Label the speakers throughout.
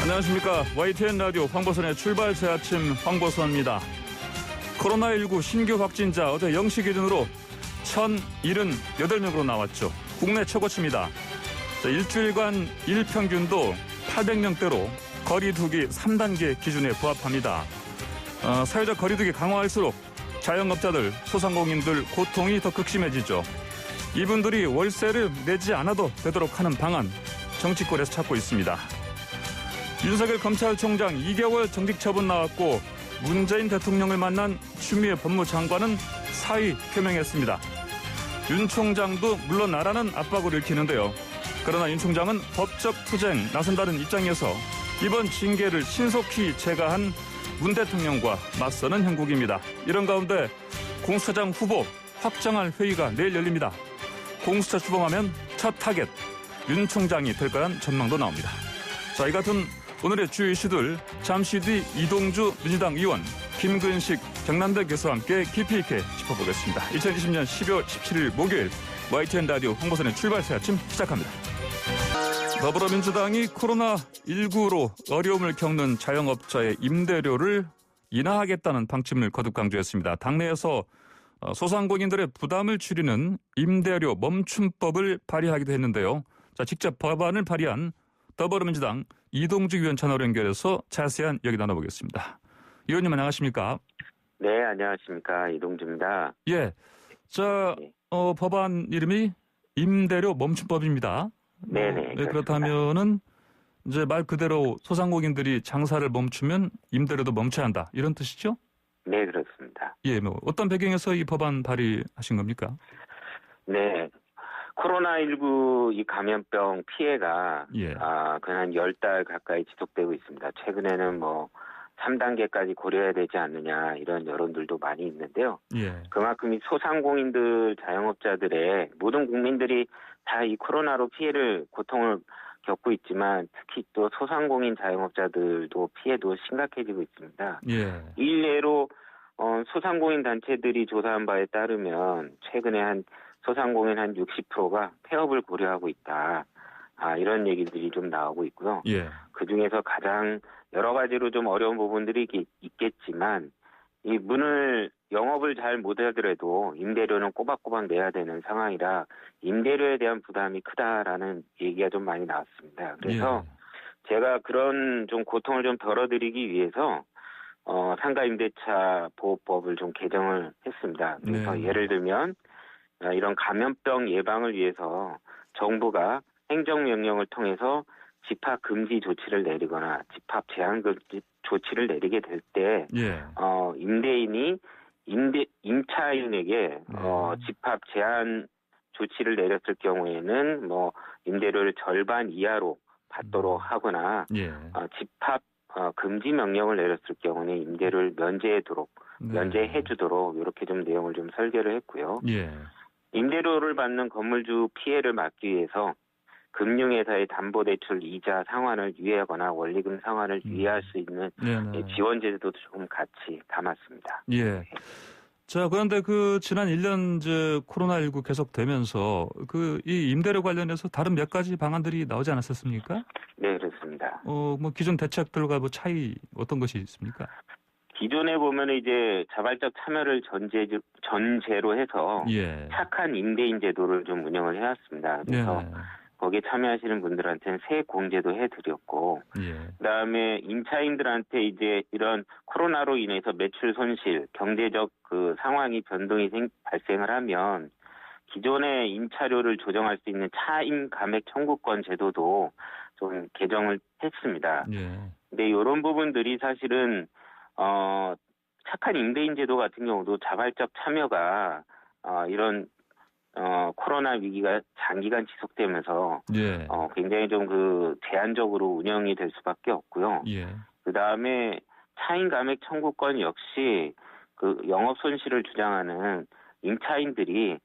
Speaker 1: 안녕하십니까. YTN 라디오 황보선의 출발 새 아침 황보선입니다. 코로나19 신규 확진자 어제 0시 기준으로 1,078명으로 나왔죠. 국내 최고치입니다. 일주일간 일평균도 800명대로 거리두기 3단계 기준에 부합합니다. 사회적 거리두기 강화할수록 자영업자들, 소상공인들 고통이 더 극심해지죠. 이분들이 월세를 내지 않아도 되도록 하는 방안 정치권에서 찾고 있습니다. 윤석열 검찰총장 2개월 정직 처분 나왔고 문재인 대통령을 만난 추미애 법무장관은 사의 표명했습니다. 윤 총장도 물러나라는 압박을 일으키는데요. 그러나 윤 총장은 법적 투쟁 나선다는 입장에서 이번 징계를 신속히 제거한 문 대통령과 맞서는 형국입니다. 이런 가운데 공수처장 후보 확정할 회의가 내일 열립니다. 공수처 출범하면 첫 타겟 윤 총장이 될 거란 전망도 나옵니다. 자, 이 같은 오늘의 주요 이슈들 잠시 뒤 이동주 민주당 의원, 김근식 경남대 교수와 함께 깊이 있게 짚어보겠습니다. 2020년 12월 17일 목요일 YTN 라디오 황보선의 출발 새 아침 시작합니다. 더불어민주당이 코로나19로 어려움을 겪는 자영업자의 임대료를 인하하겠다는 방침을 거듭 강조했습니다. 당내에서 소상공인들의 부담을 줄이는 임대료 멈춤법을 발의하기도 했는데요. 자, 직접 법안을 발의한 더불어민주당 이동주 의원 전화로 연결해서 자세한 이야기 나눠보겠습니다. 의원님 안녕하십니까?
Speaker 2: 네, 안녕하십니까. 이동주입니다.
Speaker 1: 예. 자, 법안 이름이 임대료 멈춤법입니다.
Speaker 2: 네네.
Speaker 1: 네, 그렇다면은 이제 말 그대로 소상공인들이 장사를 멈추면 임대료도 멈춰야 한다. 이런 뜻이죠?
Speaker 2: 네, 그렇습니다.
Speaker 1: 예, 뭐 어떤 배경에서 이 법안 발의하신 겁니까?
Speaker 2: 네. 코로나19 이 감염병 피해가 그냥 한 10달 가까이 지속되고 있습니다. 최근에는 3단계까지 고려해야 되지 않느냐 이런 여론들도 많이 있는데요.
Speaker 1: 예.
Speaker 2: 그만큼 이 소상공인들, 자영업자들의 모든 국민들이 다 이 코로나로 고통을 겪고 있지만 특히 또 소상공인 자영업자들도 피해도 심각해지고 있습니다.
Speaker 1: 예.
Speaker 2: 일례로 소상공인 단체들이 조사한 바에 따르면 최근에 소상공인 한 60%가 폐업을 고려하고 있다. 이런 얘기들이 좀 나오고 있고요.
Speaker 1: 예.
Speaker 2: 그중에서 가장 여러 가지로 좀 어려운 부분들이 있겠지만 이 영업을 잘 못하더라도 임대료는 꼬박꼬박 내야 되는 상황이라 임대료에 대한 부담이 크다라는 얘기가 좀 많이 나왔습니다. 그래서 제가 그런 좀 고통을 좀 덜어드리기 위해서 상가 임대차 보호법을 좀 개정을 했습니다. 그래서 예를 들면 이런 감염병 예방을 위해서 정부가 행정명령을 통해서 집합 금지 조치를 내리거나 집합 제한 금지 조치를 내리게 될 때 임대인이 임차인에게 집합 제한 조치를 내렸을 경우에는 임대료를 절반 이하로 받도록 하거나 집합 금지 명령을 내렸을 경우는 임대료를 면제해 주도록 이렇게 좀 내용을 좀 설계를 했고요. 임대료를 받는 건물주 피해를 막기 위해서 금융회사의 담보대출 이자 상환을 유예하거나 원리금 상환을 유예할 수 있는 지원 제도도 좀 같이 담았습니다.
Speaker 1: 예. 자, 그런데 지난 1년 코로나19 계속되면서 이 임대료 관련해서 다른 몇 가지 방안들이 나오지 않았었습니까?
Speaker 2: 네, 그렇습니다.
Speaker 1: 기존 대책들과 차이 어떤 것이 있습니까?
Speaker 2: 기존에 보면 이제 자발적 참여를 전제로 해서 착한 임대인 제도를 좀 운영을 해왔습니다. 그래서 거기에 참여하시는 분들한테는 세액공제도 해드렸고, 그다음에 임차인들한테 이제 이런 코로나로 인해서 매출 손실, 경제적 상황이 변동이 발생을 하면 기존의 임차료를 조정할 수 있는 차임 감액 청구권 제도도 좀 개정을 했습니다. 근데 이런 부분들이 사실은 착한 임대인 제도 같은 경우도 자발적 참여가 이런 코로나 위기가 장기간 지속되면서 굉장히 좀 제한적으로 운영이 될 수밖에 없고요. 그다음에 차임 감액 청구권 역시 영업 손실을 주장하는 임차인들이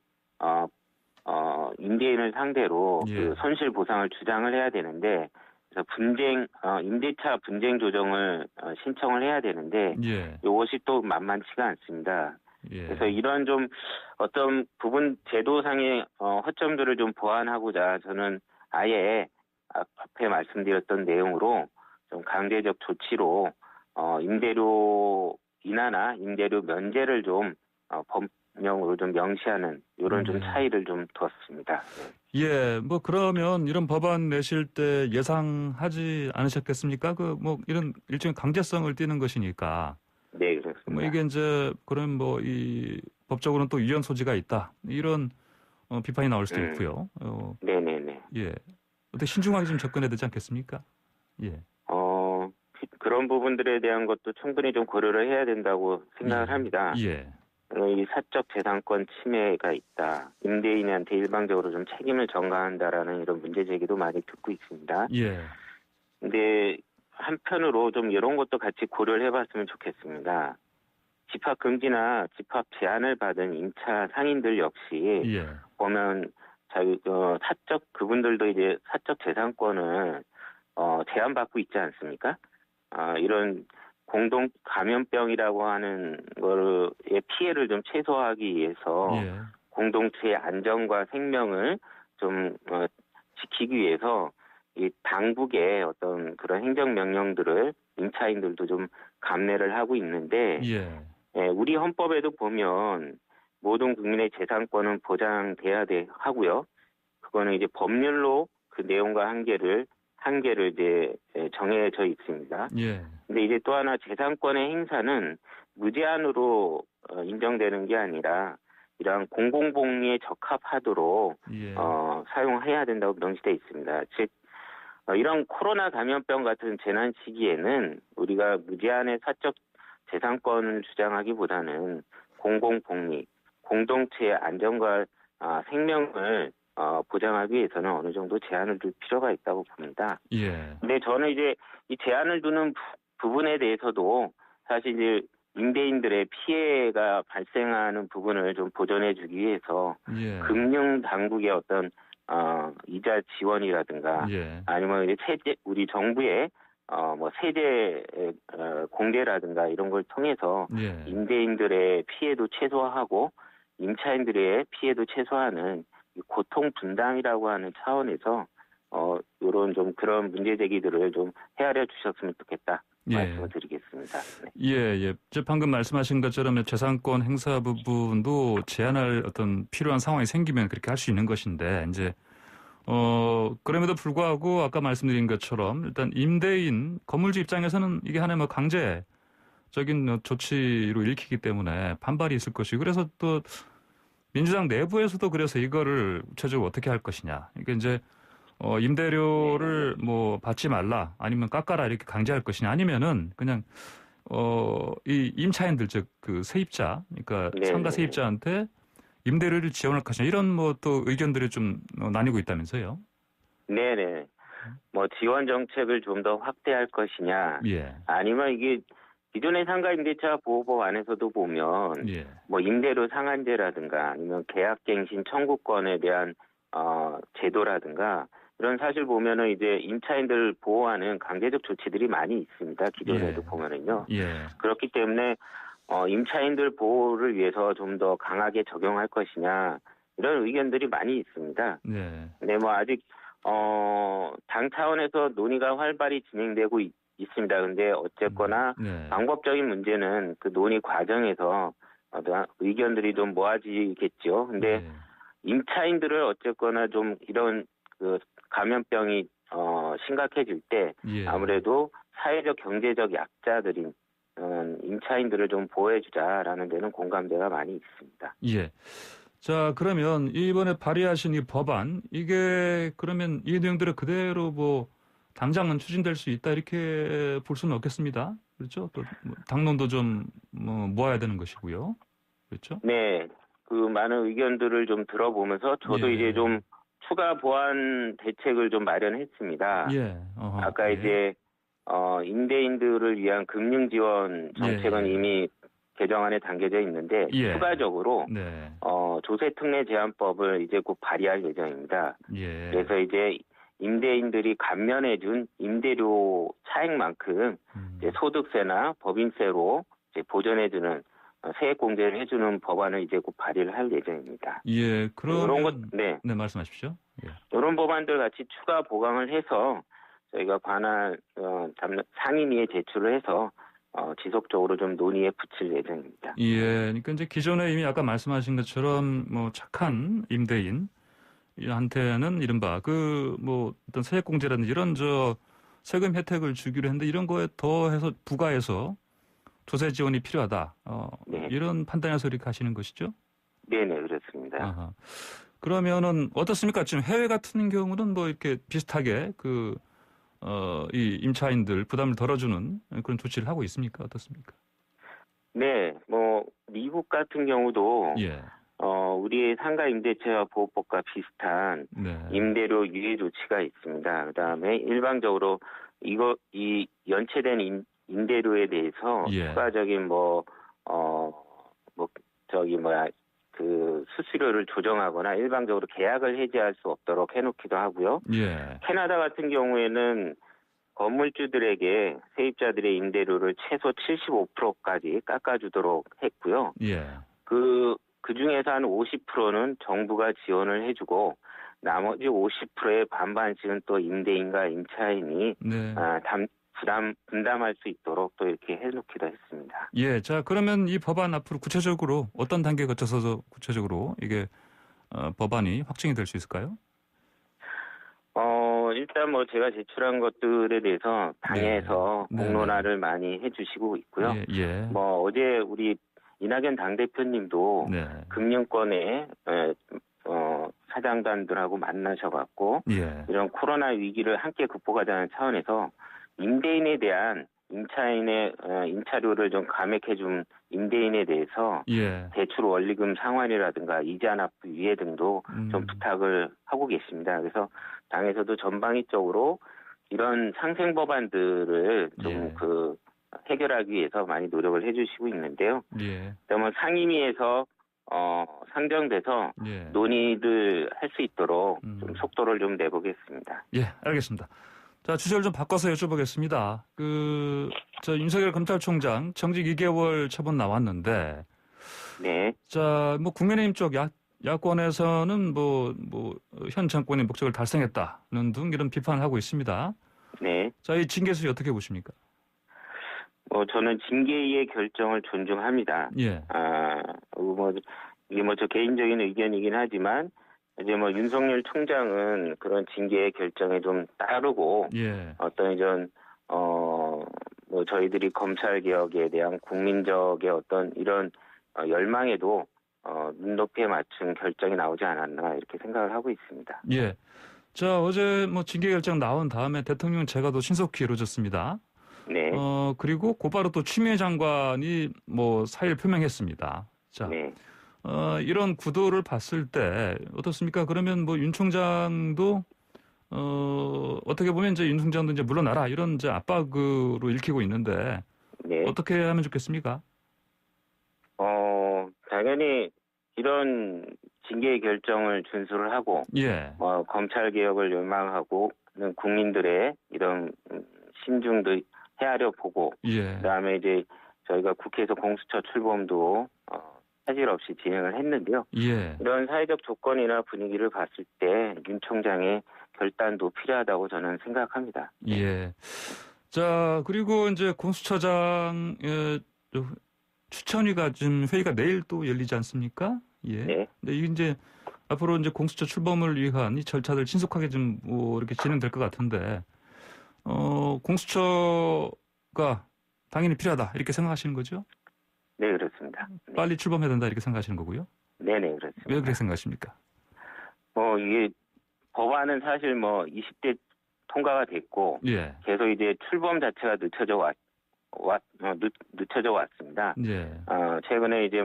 Speaker 2: 임대인을 상대로 손실 보상을 주장을 해야 되는데 그래서 임대차 분쟁 조정을 신청을 해야 되는데 이것이 또 만만치가 않습니다. 그래서 이런 좀 어떤 부분 제도상의 허점들을 좀 보완하고자 저는 아예 앞에 말씀드렸던 내용으로 좀 강제적 조치로 임대료 인하나 임대료 면제를 좀 법령으로 좀 명시하는 이런 좀 차이를 좀 두었습니다.
Speaker 1: 예, 뭐 그러면 이런 법안 내실 때 예상하지 않으셨겠습니까? 이런 일종의 강제성을 띠는 것이니까.
Speaker 2: 네, 그렇습니다.
Speaker 1: 뭐 이게 이제 그런 이 법적으로는 또 유연 소지가 있다. 이런 비판이 나올 수도 있고요.
Speaker 2: 네네네.
Speaker 1: 예. 어떻게 신중하게 좀 접근해야 되지 않겠습니까? 예.
Speaker 2: 그런 부분들에 대한 것도 충분히 좀 고려를 해야 된다고 생각을 합니다.
Speaker 1: 예.
Speaker 2: 이 사적 재산권 침해가 있다. 임대인한테 일방적으로 좀 책임을 전가한다라는 이런 문제 제기도 많이 듣고 있습니다.
Speaker 1: 예.
Speaker 2: 근데 한편으로 좀 이런 것도 같이 고려를 해봤으면 좋겠습니다. 집합 금지나 집합 제한을 받은 임차 상인들 역시 보면 그분들도 이제 사적 재산권을 제한받고 있지 않습니까? 이런 공동 감염병이라고 하는 거의 피해를 좀 최소화하기 위해서 공동체의 안전과 생명을 좀 지키기 위해서 이 당국의 어떤 그런 행정명령들을 임차인들도 좀 감내를 하고 있는데 우리 헌법에도 보면 모든 국민의 재산권은 보장돼야 하고요. 그거는 이제 법률로 그 내용과 한계를 이제 정해져 있습니다. 근데 이제 또 하나 재산권의 행사는 무제한으로 인정되는 게 아니라 이러한 공공복리에 적합하도록 사용해야 된다고 명시되어 있습니다. 즉 이런 코로나 감염병 같은 재난 시기에는 우리가 무제한의 사적 재산권을 주장하기보다는 공공복리, 공동체의 안전과 생명을 보장하기 위해서는 어느 정도 제한을 둘 필요가 있다고 봅니다. 근데 저는 이제 이 제한을 두는 부분에 대해서도 사실 이제 임대인들의 피해가 발생하는 부분을 좀 보전해주기 위해서 금융 당국의 어떤 이자 지원이라든가 아니면 이제 우리 정부의 세제 공개라든가 이런 걸 통해서 임대인들의 피해도 최소화하고 임차인들의 피해도 최소화하는 고통 분담이라고 하는 차원에서 이런 좀 그런 문제 제기들을 좀 헤아려 주셨으면 좋겠다 말씀을 드리겠습니다.
Speaker 1: 예. 방금 말씀하신 것처럼 재산권 행사 부분도 제한할 어떤 필요한 상황이 생기면 그렇게 할 수 있는 것인데 이제 그럼에도 불구하고 아까 말씀드린 것처럼 일단 임대인 건물주 입장에서는 이게 하나의 강제적인 조치로 읽히기 때문에 반발이 있을 것이고 그래서 또 민주당 내부에서도 그래서 이거를 구체적으로 어떻게 할 것이냐. 이게 이제 임대료를 받지 말라 아니면 깎아라 이렇게 강제할 것이냐 아니면은 그냥 이 임차인들 즉 그 세입자 그러니까 상가 세입자한테 임대료를 지원할 것이냐 이런 또 의견들이 좀 나뉘고 있다면서요?
Speaker 2: 네네. 지원 정책을 좀 더 확대할 것이냐 아니면 이게 기존의 상가임대차 보호법 안에서도 보면 임대료 상한제라든가 아니면 계약갱신 청구권에 대한 제도라든가 이런 사실 보면은 이제 임차인들 보호하는 강제적 조치들이 많이 있습니다. 기존에도 보면은요. 그렇기 때문에 임차인들 보호를 위해서 좀 더 강하게 적용할 것이냐 이런 의견들이 많이 있습니다. 근데 아직 당 차원에서 논의가 활발히 진행되고 있습니다. 근데 어쨌거나 방법적인 문제는 그 논의 과정에서 의견들이 좀 모아지겠죠. 근데 임차인들을 어쨌거나 좀 이런 그 감염병이 심각해질 때 아무래도 사회적 경제적 약자들인 임차인들을 좀 보호해주자라는 데는 공감대가 많이 있습니다.
Speaker 1: 자, 그러면 이번에 발의하신 이 법안 이게 그러면 이 내용대로 그대로 당장은 추진될 수 있다 이렇게 볼 수는 없겠습니다. 그렇죠? 또 당론도 좀 모아야 되는 것이고요. 그렇죠?
Speaker 2: 네. 그 많은 의견들을 좀 들어보면서 저도 이제 좀 추가 보완 대책을 좀 마련했습니다. 아까 이제 임대인들을 위한 금융 지원 정책은 이미 개정안에 담겨져 있는데 추가적으로 조세특례 제한법을 이제 곧 발의할 예정입니다. 그래서 이제 임대인들이 감면해준 임대료 차액만큼 이제 소득세나 법인세로 이제 보전해주는 세액 공제를 해주는 법안을 이제 곧 발의를 할 예정입니다.
Speaker 1: 그런 것 말씀하십시오.
Speaker 2: 이런 법안들 같이 추가 보강을 해서 저희가 관할 상임위에 제출을 해서 지속적으로 좀 논의에 붙일 예정입니다.
Speaker 1: 예, 그러니까 이제 기존에 이미 아까 말씀하신 것처럼 뭐 착한 임대인한테는 이른바 어떤 세액공제라든지 이런 세금 혜택을 주기로 했는데 이런 거에 더해서 부과해서 조세 지원이 필요하다.
Speaker 2: 네.
Speaker 1: 이런 판단에서 이렇게 하시는 것이죠?
Speaker 2: 네네, 그렇습니다.
Speaker 1: 아하. 그러면은 어떻습니까? 지금 해외 같은 경우는 뭐 이렇게 비슷하게 이 임차인들 부담을 덜어주는 그런 조치를 하고 있습니까? 어떻습니까?
Speaker 2: 네, 뭐 미국 같은 경우도
Speaker 1: 예.
Speaker 2: 우리의 상가 임대차 보호법과 비슷한
Speaker 1: 네.
Speaker 2: 임대료 유예 조치가 있습니다. 그다음에 일방적으로 이 연체된 임대료에 대해서
Speaker 1: 예.
Speaker 2: 추가적인 수수료를 조정하거나 일방적으로 계약을 해지할 수 없도록 해놓기도 하고요.
Speaker 1: 예.
Speaker 2: 캐나다 같은 경우에는 건물주들에게 세입자들의 임대료를 최소 75%까지 깎아주도록 했고요.
Speaker 1: 예.
Speaker 2: 그 중에서 한 50%는 정부가 지원을 해주고 나머지 50%의 반반씩은 또 임대인과 임차인이
Speaker 1: 네.
Speaker 2: 분담할 수 있도록 또 이렇게 해놓기도 했습니다.
Speaker 1: 예, 자 그러면 이 법안 앞으로 구체적으로 어떤 단계 거쳐서 구체적으로 이게 법안이 확정이 될 수 있을까요?
Speaker 2: 일단 뭐 제가 제출한 것들에 대해서 당에서
Speaker 1: 네.
Speaker 2: 공론화를 많이 해주시고 있고요.
Speaker 1: 예, 예.
Speaker 2: 뭐 어제 우리 이낙연 당대표님도
Speaker 1: 네.
Speaker 2: 금융권의 사장단들하고 만나셔갖고
Speaker 1: 예.
Speaker 2: 이런 코로나 위기를 함께 극복하자는 차원에서 임대인에 대한 임차인의 임차료를 좀 감액해준 임대인에 대해서
Speaker 1: 예.
Speaker 2: 대출 원리금 상환이라든가 이자 납부 유예 등도 좀 부탁을 하고 계십니다. 그래서 당에서도 전방위적으로 이런 상생 법안들을 좀 해결하기 위해서 많이 노력을 해주시고 있는데요.
Speaker 1: 예.
Speaker 2: 그러면 상임위에서 상정돼서
Speaker 1: 예.
Speaker 2: 논의를 할 수 있도록 좀 속도를 좀 내보겠습니다.
Speaker 1: 예, 알겠습니다. 자, 주제를 좀 바꿔서 여쭤보겠습니다. 윤석열 검찰총장 정직 2개월 처분 나왔는데,
Speaker 2: 네.
Speaker 1: 자, 뭐 국민의힘 쪽 야권에서는 현 정권의 목적을 달성했다는 등 이런 비판을 하고 있습니다.
Speaker 2: 네.
Speaker 1: 자, 이 징계 수위 어떻게 보십니까?
Speaker 2: 저는 징계의 결정을 존중합니다.
Speaker 1: 예.
Speaker 2: 이게 저 개인적인 의견이긴 하지만, 이제 윤석열 총장은 그런 징계의 결정에 좀 따르고,
Speaker 1: 예.
Speaker 2: 어떤 저희들이 검찰 개혁에 대한 국민적의 어떤 이런 열망에도 눈높이에 맞춘 결정이 나오지 않았나 이렇게 생각을 하고 있습니다.
Speaker 1: 예. 자, 어제 징계 결정 나온 다음에 대통령 제가도 신속히 이루어졌습니다.
Speaker 2: 네.
Speaker 1: 그리고 곧바로 또 추미애 장관이 사의를 표명했습니다. 자. 네. 이런 구도를 봤을 때 어떻습니까? 그러면 윤 총장도 어떻게 보면 윤 총장도 물러나라 이런 압박으로 읽히고 있는데
Speaker 2: 네.
Speaker 1: 어떻게 하면 좋겠습니까?
Speaker 2: 당연히 이런 징계의 결정을 준수를 하고
Speaker 1: 예.
Speaker 2: 검찰 개혁을 열망하고 국민들의 이런 심중도 헤아려 보고
Speaker 1: 예.
Speaker 2: 그다음에 이제 저희가 국회에서 공수처 출범도 사실 없이 진행을 했는데요.
Speaker 1: 예. 이런
Speaker 2: 사회적 조건이나 분위기를 봤을 때 윤 총장의 결단도 필요하다고 저는 생각합니다.
Speaker 1: 예. 자, 그리고 이제 공수처장 추천위가 지금 회의가 내일 또 열리지 않습니까? 예.
Speaker 2: 네.
Speaker 1: 근데 이게 앞으로 공수처 출범을 위한 이 절차들 신속하게 좀 이렇게 진행될 것 같은데, 공수처가 당연히 필요하다 이렇게 생각하시는 거죠?
Speaker 2: 네, 그렇습니다. 네.
Speaker 1: 빨리 출범해야 된다 이렇게 생각하시는 거고요?
Speaker 2: 네네, 그렇습니다.
Speaker 1: 왜 그렇게 생각하십니까?
Speaker 2: 이게 법안은 사실 20대 통과가 됐고,
Speaker 1: 예.
Speaker 2: 계속 이제 출범 자체가 늦춰져 왔습니다.
Speaker 1: 예.
Speaker 2: 최근에 이제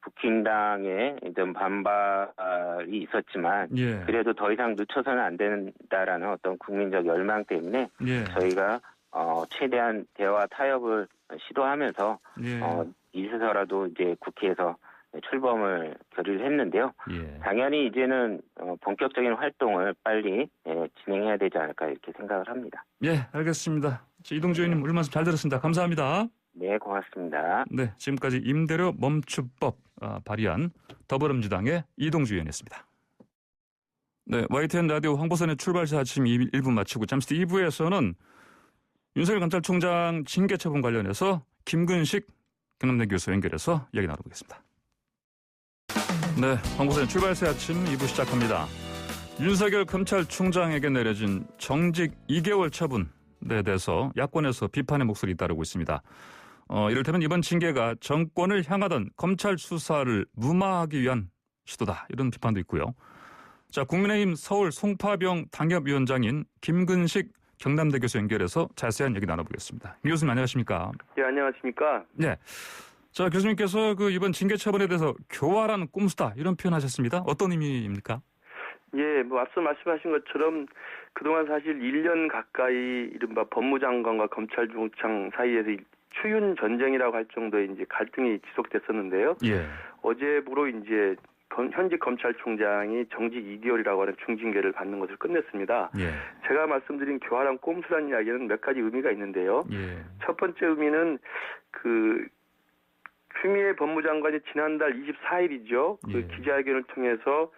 Speaker 2: 국힘당의 이제 반발이 있었지만,
Speaker 1: 예.
Speaker 2: 그래도 더 이상 늦춰서는 안 된다라는 어떤 국민적 열망 때문에
Speaker 1: 예.
Speaker 2: 저희가 최대한 대화 타협을 시도하면서
Speaker 1: 예.
Speaker 2: 이제서라도 이제 국회에서 출범을 결의를 했는데요.
Speaker 1: 예.
Speaker 2: 당연히 이제는 본격적인 활동을 빨리 진행해야 되지 않을까 이렇게 생각을 합니다.
Speaker 1: 예, 알겠습니다. 이동주 의원님 오늘 말씀 잘 들었습니다. 감사합니다.
Speaker 2: 네, 고맙습니다.
Speaker 1: 네, 지금까지 임대료 멈춤법 발의안 더불어민주당의 이동주 의원이었습니다. 네, YTN 라디오 황보선의 출발시 아침 1부 마치고 잠시 뒤 2부에서는 윤석열 검찰총장 징계 처분 관련해서 김근식 경남대 교수 연결해서 이야기 나눠보겠습니다. 네, 황보선의 출발시 아침 2부 시작합니다. 윤석열 검찰총장에게 내려진 정직 2개월 처분에 대해서 야권에서 비판의 목소리 따르고 있습니다. 이를테면 이번 징계가 정권을 향하던 검찰 수사를 무마하기 위한 시도다. 이런 비판도 있고요. 자, 국민의힘 서울 송파병 당협위원장인 김근식 경남대 교수 연결해서 자세한 얘기 나눠보겠습니다. 김 교수님 안녕하십니까?
Speaker 3: 네, 안녕하십니까?
Speaker 1: 네. 자, 교수님께서 이번 징계 처분에 대해서 교활한 꼼수다 이런 표현하셨습니다. 어떤 의미입니까?
Speaker 3: 예, 앞서 말씀하신 것처럼 그동안 사실 1년 가까이 이른바 법무장관과 검찰총장 사이에서 추윤 전쟁이라고 할 정도의 이제 갈등이 지속됐었는데요.
Speaker 1: 예.
Speaker 3: 어제부로 이제 현직 검찰총장이 정직 2개월이라고 하는 중징계를 받는 것을 끝냈습니다.
Speaker 1: 예.
Speaker 3: 제가 말씀드린 교활한 꼼수라는 이야기는 몇 가지 의미가 있는데요.
Speaker 1: 예.
Speaker 3: 첫 번째 의미는 추미애 법무장관이 지난달 24일이죠.
Speaker 1: 예.
Speaker 3: 기자회견을 통해서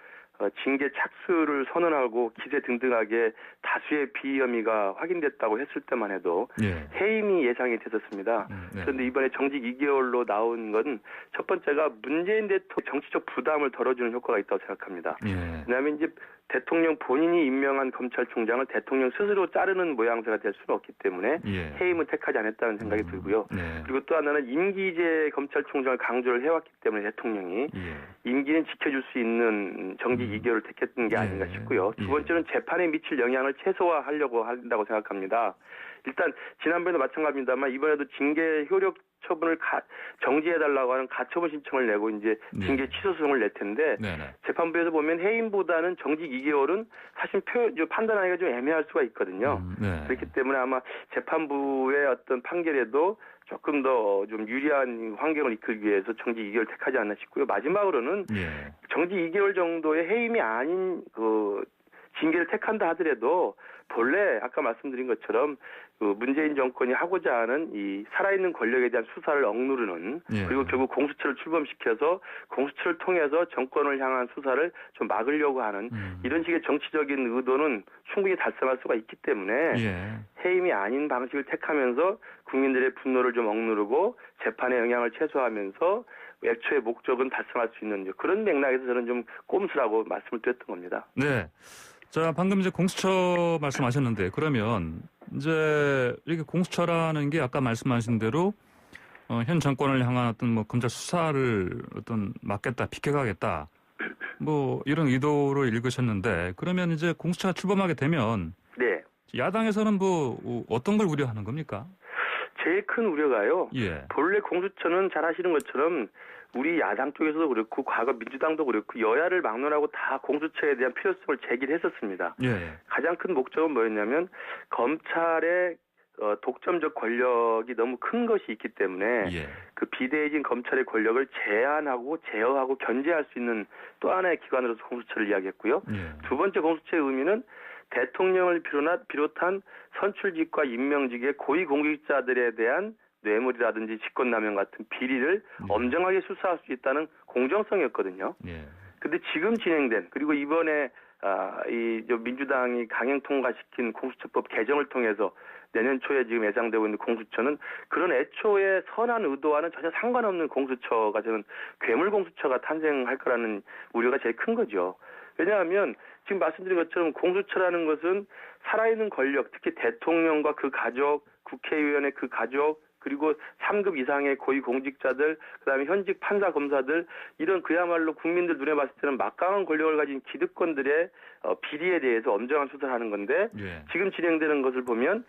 Speaker 3: 징계 착수를 선언하고 기세 등등하게 다수의 비혐의가 확인됐다고 했을 때만 해도
Speaker 1: 예.
Speaker 3: 해임이 예상이 됐었습니다.
Speaker 1: 네.
Speaker 3: 그런데 이번에 정직 2개월로 나온 건 첫 번째가 문재인 대통령 정치적 부담을 덜어주는 효과가 있다고 생각합니다.
Speaker 1: 예.
Speaker 3: 왜냐하면 이제 대통령 본인이 임명한 검찰총장을 대통령 스스로 자르는 모양새가 될 수는 없기 때문에
Speaker 1: 예.
Speaker 3: 해임은 택하지 않았다는 생각이 들고요.
Speaker 1: 네.
Speaker 3: 그리고 또 하나는 임기제 검찰총장을 강조를 해왔기 때문에 대통령이
Speaker 1: 예.
Speaker 3: 임기는 지켜줄 수 있는 정직 2개월을 택했던 게 아닌가 싶고요. 두 번째는 재판에 미칠 영향을 최소화하려고 한다고 생각합니다. 일단 지난번에도 마찬가지입니다만 이번에도 징계 효력 처분을 정지해달라고 하는 가처분 신청을 내고 이제 징계 취소 소송을 낼 텐데 재판부에서 보면 해임보다는 정직 2개월은 사실 판단하기가 좀 애매할 수가 있거든요. 그렇기 때문에 아마 재판부의 어떤 판결에도 조금 더 좀 유리한 환경을 이끌기 위해서 정직 2개월 택하지 않나 싶고요. 마지막으로는 정직 2개월 정도의 해임이 아닌 징계를 택한다 하더라도 본래 아까 말씀드린 것처럼 문재인 정권이 하고자 하는 이 살아있는 권력에 대한 수사를 억누르는 그리고 결국 공수처를 출범시켜서 공수처를 통해서 정권을 향한 수사를 좀 막으려고 하는 이런 식의 정치적인 의도는 충분히 달성할 수가 있기 때문에 해임이 아닌 방식을 택하면서 국민들의 분노를 좀 억누르고 재판의 영향을 최소화하면서 애초의 목적은 달성할 수 있는 그런 맥락에서 저는 좀 꼼수라고 말씀을 드렸던 겁니다.
Speaker 1: 네. 자, 방금 이제 공수처 말씀하셨는데 그러면 이제 이렇게 공수처라는 게 아까 말씀하신 대로 현 정권을 향한 어떤 검찰 수사를 막겠다, 비켜가겠다, 이런 의도로 읽으셨는데 그러면 이제 공수처가 출범하게 되면 야당에서는 어떤 걸 우려하는 겁니까?
Speaker 3: 제일 큰 우려가요.
Speaker 1: 예.
Speaker 3: 본래 공수처는 잘 아시는 것처럼 우리 야당 쪽에서도 그렇고 과거 민주당도 그렇고 여야를 막론하고 다 공수처에 대한 필요성을 제기를 했었습니다.
Speaker 1: 예.
Speaker 3: 가장 큰 목적은 뭐였냐면 검찰의 독점적 권력이 너무 큰 것이 있기 때문에 그 비대해진 검찰의 권력을 제한하고 제어하고 견제할 수 있는 또 하나의 기관으로서 공수처를 이야기했고요. 두 번째 공수처의 의미는 대통령을 비롯한 선출직과 임명직의 고위공직자들에 대한 뇌물이라든지 직권남용 같은 비리를 엄정하게 수사할 수 있다는 공정성이었거든요. 그런데 지금 진행된 그리고 이번에 민주당이 강행 통과시킨 공수처법 개정을 통해서 내년 초에 지금 예상되고 있는 공수처는 그런 애초에 선한 의도와는 전혀 상관없는 공수처가 저는 괴물 공수처가 탄생할 거라는 우려가 제일 큰 거죠. 왜냐하면 지금 말씀드린 것처럼 공수처라는 것은 살아있는 권력, 특히 대통령과 그 가족, 국회의원의 그 가족, 그리고 3급 이상의 고위공직자들, 그다음에 현직 판사, 검사들 이런 그야말로 국민들 눈에 봤을 때는 막강한 권력을 가진 기득권들의 비리에 대해서 엄정한 수사를 하는 건데 지금 진행되는 것을 보면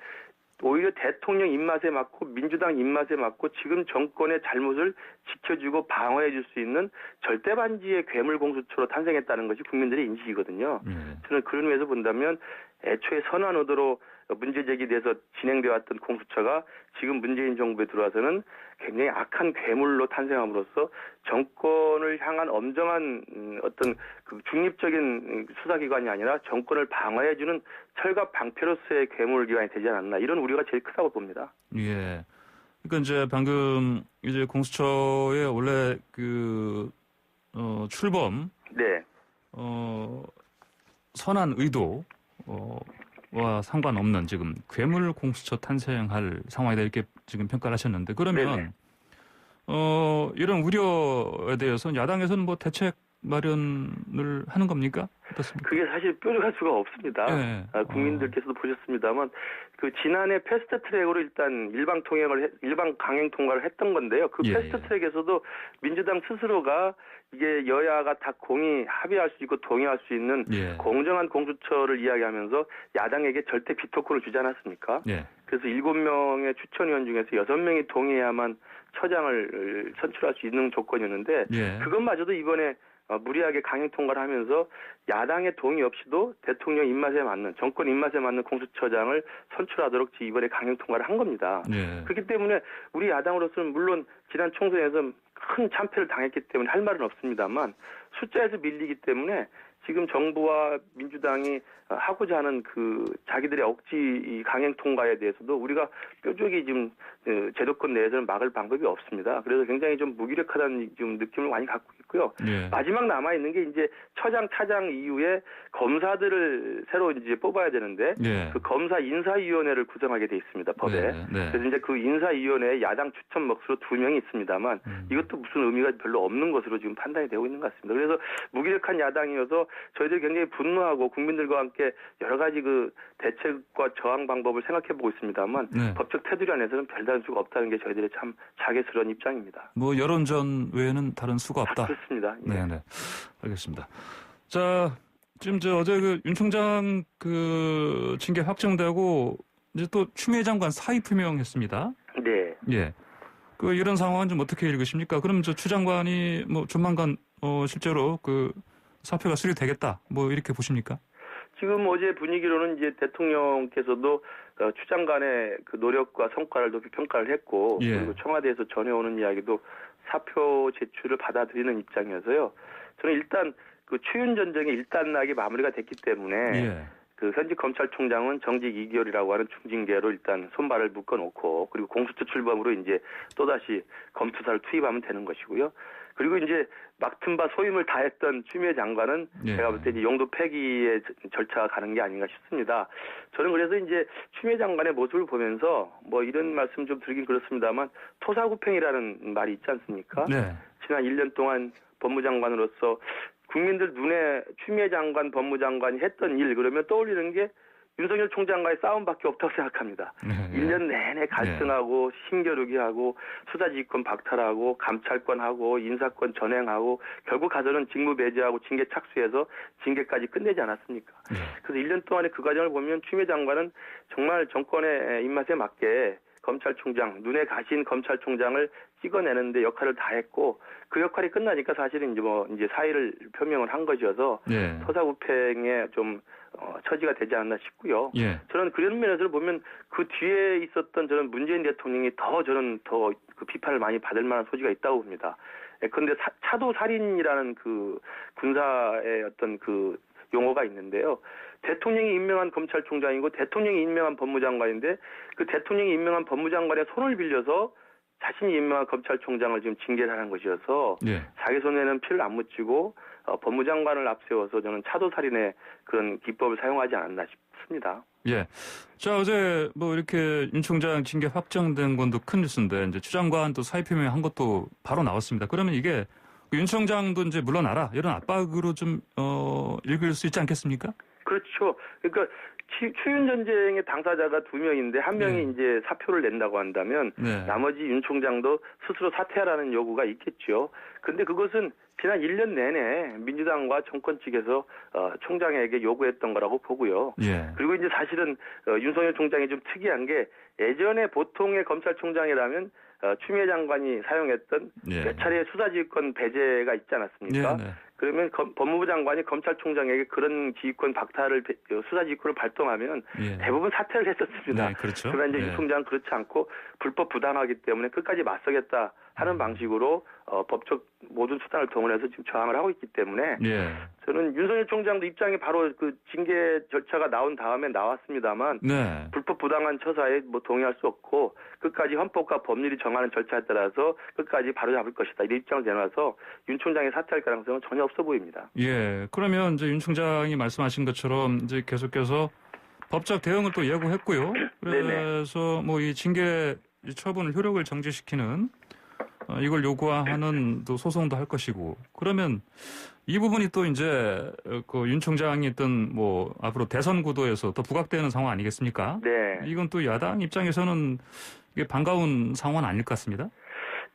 Speaker 3: 오히려 대통령 입맛에 맞고 민주당 입맛에 맞고 지금 정권의 잘못을 지켜주고 방어해 줄 수 있는 절대반지의 괴물 공수처로 탄생했다는 것이 국민들의 인식이거든요. 저는 그런 면에서 본다면 애초에 선한 의도로 문제 제기돼서 진행되어 왔던 공수처가 지금 문재인 정부에 들어와서는 굉장히 악한 괴물로 탄생함으로써 정권을 향한 엄정한 어떤 그 중립적인 수사기관이 아니라 정권을 방어해주는 철갑 방패로서의 괴물기관이 되지 않았나 이런 우려가 제일 크다고 봅니다.
Speaker 1: 예. 그러니까 이제 방금 이제 공수처의 원래 출범. 선한 의도 와 상관없는 지금 괴물 공수처 탄생할 상황이다 이렇게 지금 평가를 하셨는데 그러면 이런 우려에 대해서는 야당에서는 뭐 대책 마련을 하는 겁니까? 어떻습니까?
Speaker 3: 그게 사실 뾰족할 수가 없습니다.
Speaker 1: 네.
Speaker 3: 국민들께서도 보셨습니다만 그 지난해 패스트 트랙으로 일단 일반 강행 통과를 했던 건데요. 그 패스트 트랙에서도 민주당 스스로가 이게 여야가 다 합의할 수 있고 동의할 수 있는 공정한 공수처를 이야기하면서 야당에게 절대 비토권을 주지 않았습니까? 그래서 7명의 추천위원 중에서 6명이 동의해야만 처장을 선출할 수 있는 조건이었는데 그것마저도 이번에 무리하게 강행 통과를 하면서 야당의 동의 없이도 대통령 입맛에 맞는 정권 입맛에 맞는 공수처장을 선출하도록 이번에 강행 통과를 한 겁니다. 그렇기 때문에 우리 야당으로서는 물론 지난 총선에서 큰 참패를 당했기 때문에 할 말은 없습니다만 숫자에서 밀리기 때문에 지금 정부와 민주당이 하고자 하는 그 자기들의 억지 강행 통과에 대해서도 우리가 뾰족이 지금 제도권 내에서는 막을 방법이 없습니다. 그래서 굉장히 좀 무기력하다는 좀 느낌을 많이 갖고 있고요. 마지막 남아 있는 게 이제 처장, 차장 이후에 검사들을 새로 이제 뽑아야 되는데 그 검사 인사위원회를 구성하게 돼 있습니다. 법에. 그래서 이제 그 인사위원회에 야당 추천 몫으로 2명이 있습니다만 이것도 무슨 의미가 별로 없는 것으로 지금 판단이 되고 있는 것 같습니다. 그래서 무기력한 야당이어서 저희들이 굉장히 분노하고 국민들과 함께 여러 가지 그 대책과 저항 방법을 생각해보고 있습니다만 법적 테두리 안에서는 별다른 수가 없다는 게 저희들의 참 자괴스러운 입장입니다.
Speaker 1: 뭐 여론전 외에는 다른 수가 없다.
Speaker 3: 그렇습니다.
Speaker 1: 네, 알겠습니다. 자, 지금 어제 그 윤 총장 그 징계 확정되고 이제 또 추미애 장관 사의 표명했습니다. 네. 그 이런 상황은 좀 어떻게 읽으십니까? 그럼 추 장관이 뭐 조만간 실제로 그 사표가 수리되겠다. 뭐 이렇게 보십니까?
Speaker 3: 지금 어제 분위기로는 이제 대통령께서도 추 장관의 그 노력과 성과를 높이 평가를 했고 그리고 청와대에서 전해오는 이야기도 사표 제출을 받아들이는 입장이어서요. 저는 일단 그 추윤 전쟁이 일단락이 마무리가 됐기 때문에 그 현직 검찰총장은 정직 2개월이라고 하는 중징계로 일단 손발을 묶어놓고 그리고 공수처 출범으로 이제 또다시 검투사를 투입하면 되는 것이고요. 그리고 이제 맡은 바 소임을 다했던 추미애 장관은 제가 볼 때 이제 용도 폐기의 절차가 가는 게 아닌가 싶습니다. 저는 그래서 이제 추미애 장관의 모습을 보면서 뭐 이런 말씀 좀 드리긴 그렇습니다만 토사구팽이라는 말이 있지 않습니까? 지난 1년 동안 법무장관으로서 국민들 눈에 추미애 장관, 법무장관이 했던 일 그러면 떠올리는 게 윤석열 총장과의 싸움밖에 없다고 생각합니다. 1년 내내 갈등하고 힘겨루기 하고 수사지휘권 박탈하고 감찰권하고 인사권 전행하고 결국 가서는 직무 배제하고 징계 착수해서 징계까지 끝내지 않았습니까? 그래서 1년 동안의 그 과정을 보면 추미애 장관은 정말 정권의 입맛에 맞게 검찰총장, 눈에 가신 검찰총장을 찍어내는데 역할을 다 했고 그 역할이 끝나니까 사실은 이제 사의를 표명을 한 것이어서 토사구팽에 좀 처지가 되지 않나 싶고요. 저는 그런 면에서 보면 그 뒤에 있었던 저는 문재인 대통령이 저는 더 그 비판을 많이 받을 만한 소지가 있다고 봅니다. 그런데 차도살인이라는 그 군사의 어떤 그 용어가 있는데요. 대통령이 임명한 검찰총장이고 대통령이 임명한 법무장관인데 그 대통령이 임명한 법무장관의 손을 빌려서 자신이 임명한 검찰총장을 지금 징계를 하는 것이어서 자기 손에는 피를 안 묻히고 법무장관을 앞세워서 저는 차도살인의 그런 기법을 사용하지 않았나 싶습니다.
Speaker 1: 자, 어제 뭐 이렇게 윤 총장 징계 확정된 건도 큰 뉴스인데 이제 추 장관 또 사의 표명한 것도 바로 나왔습니다. 그러면 이게 윤 총장도 이제 물러나라 이런 압박으로 좀 읽을 수 있지 않겠습니까?
Speaker 3: 그렇죠. 그러니까 추윤 전쟁의 당사자가 2명인데 한 명이 이제 사표를 낸다고 한다면 나머지 윤 총장도 스스로 사퇴하라는 요구가 있겠죠. 그런데 그것은 지난 1년 내내 민주당과 정권 측에서 총장에게 요구했던 거라고 보고요. 그리고 이제 사실은 윤석열 총장이 좀 특이한 게 예전에 보통의 검찰총장이라면 추미애 장관이 사용했던 몇 차례 수사지휘권 배제가 있지 않았습니까? 그러면 법무부 장관이 검찰총장에게 그런 지휘권 박탈을 수사지휘권을 발동하면 대부분 사퇴를 했었습니다. 그러나 이제 윤 총장은 그렇지 않고 불법 부당하기 때문에 끝까지 맞서겠다 하는 방식으로 법적 모든 수단을 동원해서 지금 저항을 하고 있기 때문에
Speaker 1: 예.
Speaker 3: 저는 윤석열 총장도 입장이 바로 그 징계 절차가 나온 다음에 나왔습니다만
Speaker 1: 네.
Speaker 3: 불법 부당한 처사에 뭐 동의할 수 없고 끝까지 헌법과 법률이 정하는 절차에 따라서 끝까지 바로잡을 것이다. 이런 입장을 내놔서 윤 총장이 사퇴할 가능성은 전혀 없어 보입니다.
Speaker 1: 예. 그러면 이제 윤 총장이 말씀하신 것처럼 이제 계속해서 법적 대응을 또 예고했고요. 그래서 뭐 이 징계 처분을 효력을 정지시키는 이걸 요구하는 또 소송도 할 것이고 그러면 이 부분이 또 이제 그 윤 총장이 있던 뭐 앞으로 대선 구도에서 더 부각되는 상황 아니겠습니까?
Speaker 3: 네.
Speaker 1: 이건 또 야당 입장에서는 이게 반가운 상황은 아닐 것 같습니다.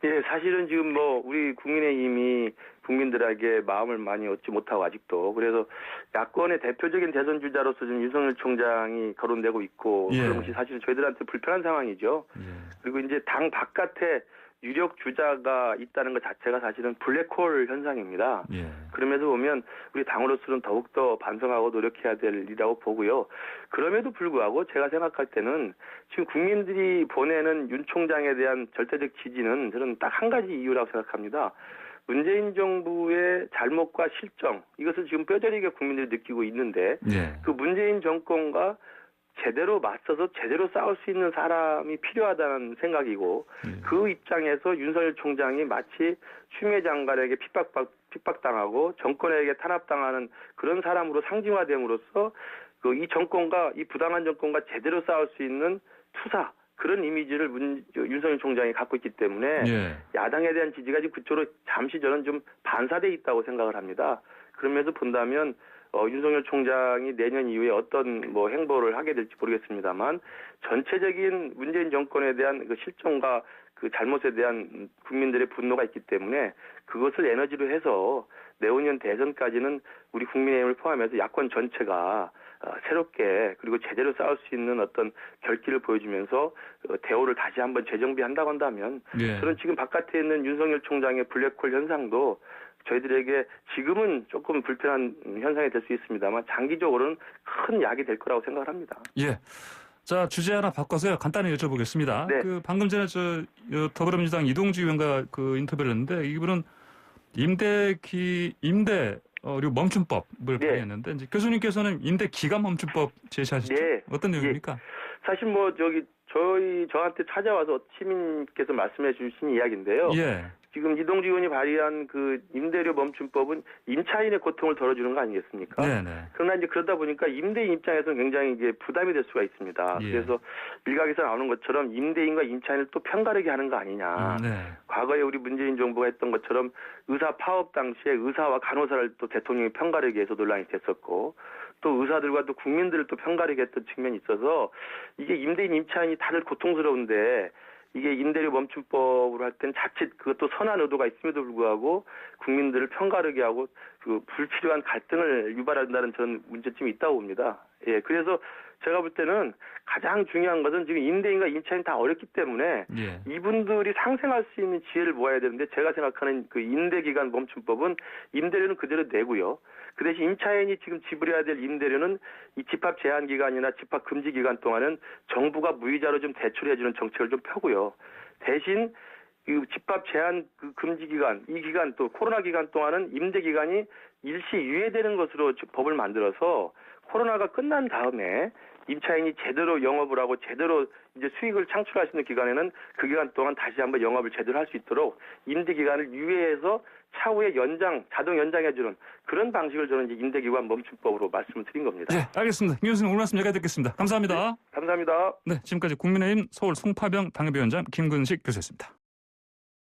Speaker 3: 네, 사실은 지금 뭐 우리 국민의힘이 국민들에게 마음을 많이 얻지 못하고 아직도 그래서 야권의 대표적인 대선 주자로서 지금 윤석열 총장이 거론되고 있고
Speaker 1: 예.
Speaker 3: 그런 것이 사실은 저희들한테 불편한 상황이죠.
Speaker 1: 예.
Speaker 3: 그리고 이제 당 바깥에 유력 주자가 있다는 것 자체가 사실은 블랙홀 현상입니다.
Speaker 1: 예.
Speaker 3: 그러면서 보면 우리 당으로서는 더욱더 반성하고 노력해야 될 일이라고 보고요. 그럼에도 불구하고 제가 생각할 때는 지금 국민들이 보내는 윤 총장에 대한 절대적 지지는 저는 딱 한 가지 이유라고 생각합니다. 문재인 정부의 잘못과 실정 이것을 지금 뼈저리게 국민들이 느끼고 있는데
Speaker 1: 예.
Speaker 3: 그 문재인 정권과 제대로 맞서서 제대로 싸울 수 있는 사람이 필요하다는 생각이고 그 입장에서 윤석열 총장이 마치 추미애 장관에게 핍박당하고 정권에게 탄압당하는 그런 사람으로 상징화됨으로써 그 이 정권과 이 부당한 정권과 제대로 싸울 수 있는 투사 그런 이미지를 윤석열 총장이 갖고 있기 때문에
Speaker 1: 예.
Speaker 3: 야당에 대한 지지가 지금 그쪽으로 잠시 저는 좀 반사돼 있다고 생각을 합니다. 그러면서 본다면 윤석열 총장이 내년 이후에 어떤 뭐 행보를 하게 될지 모르겠습니다만 전체적인 문재인 정권에 대한 그 실정과 그 잘못에 대한 국민들의 분노가 있기 때문에 그것을 에너지로 해서 내후년 대선까지는 우리 국민의힘을 포함해서 야권 전체가 새롭게 그리고 제대로 싸울 수 있는 어떤 결기를 보여주면서 대우를 다시 한번 재정비한다고 한다면
Speaker 1: 예.
Speaker 3: 저는 지금 바깥에 있는 윤석열 총장의 블랙홀 현상도 저희들에게 지금은 조금 불편한 현상이 될 수 있습니다만 장기적으로는 큰 약이 될 거라고 생각을 합니다.
Speaker 1: 예. 자, 주제 하나 바꿔서요. 간단히 여쭤보겠습니다.
Speaker 3: 네.
Speaker 1: 그 방금 전에 더불어민주당 이동주 의원과 그 인터뷰를 했는데 이분은 임대료 멈춤법을 발의했는데 이제 교수님께서는 임대 기간 멈춤법 제시하셨죠?
Speaker 3: 네.
Speaker 1: 어떤 내용입니까?
Speaker 3: 사실 뭐 저한테 찾아와서 시민께서 말씀해 주신 이야기인데요.
Speaker 1: 예.
Speaker 3: 지금 이동주 의원이 발의한 그 임대료 멈춤법은 임차인의 고통을 덜어주는 거 아니겠습니까?
Speaker 1: 네네.
Speaker 3: 그러나 이제 그러다 보니까 임대인 입장에서는 굉장히 이게 부담이 될 수가 있습니다.
Speaker 1: 예.
Speaker 3: 그래서 일각에서 나오는 것처럼 임대인과 임차인을 또 편가르게 하는 거 아니냐.
Speaker 1: 네.
Speaker 3: 과거에 우리 문재인 정부가 했던 것처럼 의사 파업 당시에 의사와 간호사를 또 대통령이 편가르게 해서 논란이 됐었고 또 의사들과 또 국민들을 또 편가르게 했던 측면이 있어서 이게 임대인 임차인이 다들 고통스러운데 이게 임대료 멈춤법으로 할 땐 자칫 그것도 선한 의도가 있음에도 불구하고 국민들을 편가르게 하고 그 불필요한 갈등을 유발한다는 저는 문제점이 있다고 봅니다. 예, 그래서 제가 볼 때는 가장 중요한 것은 지금 임대인과 임차인 다 어렵기 때문에
Speaker 1: 예.
Speaker 3: 이분들이 상생할 수 있는 지혜를 모아야 되는데 제가 생각하는 그 임대기간 멈춤법은 임대료는 그대로 내고요. 그 대신 임차인이 지금 지불해야 될 임대료는 이 집합 제한 기간이나 집합 금지 기간 동안은 정부가 무이자로 좀 대출해주는 정책을 좀 펴고요. 대신 이 집합 제한 그 금지 기간, 이 기간 또 코로나 기간 동안은 임대 기간이 일시 유예되는 것으로 법을 만들어서 코로나가 끝난 다음에 임차인이 제대로 영업을 하고 제대로 이제 수익을 창출할 수 있는 기간에는 그 기간 동안 다시 한번 영업을 제대로 할 수 있도록 임대 기간을 유예해서 차후에 자동 연장해주는 그런 방식을 저는 이제 임대기간 멈춤법으로 말씀을 드린 겁니다.
Speaker 1: 네, 알겠습니다. 김 교수님 오늘 말씀 여기까지 듣겠습니다. 감사합니다.
Speaker 3: 네, 감사합니다.
Speaker 1: 네, 지금까지 국민의힘 서울 송파병 당협위원장 김근식 교수였습니다.